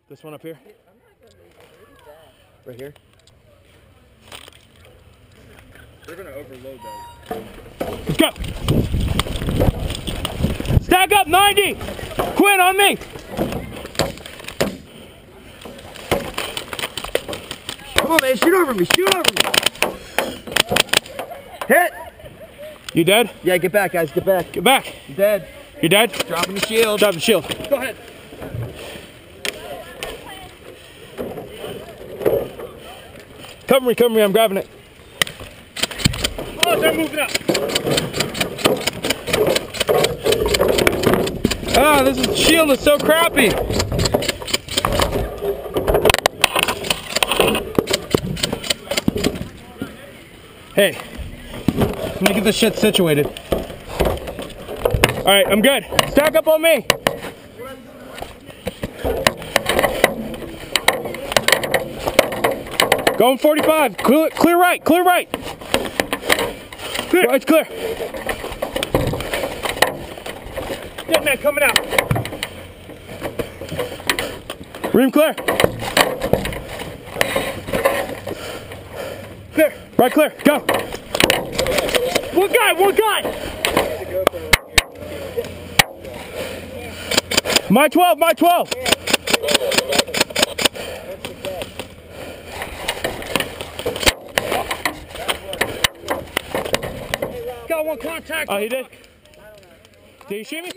This one up here? Right here? We're gonna overload that. Let's go! Stack up 90! Quinn, on me! Come on, man, shoot over me, shoot over me! Hit! You dead? Yeah, get back, guys, get back. Get back! You dead. You dead? Dropping the shield. Drop the shield. Go ahead. Cover me, I'm grabbing it. Oh, they're moving up. Ah, this shield is so crappy. Hey, let me get this shit situated. All right, I'm good. Stack up on me. Going 45. Clear right, clear right. Clear. Right's clear. Dead man coming out. Ream clear. Clear. Right clear. Go. One guy, one guy. My 12, my 12. Got one contact. Oh, he did? Did he shoot me?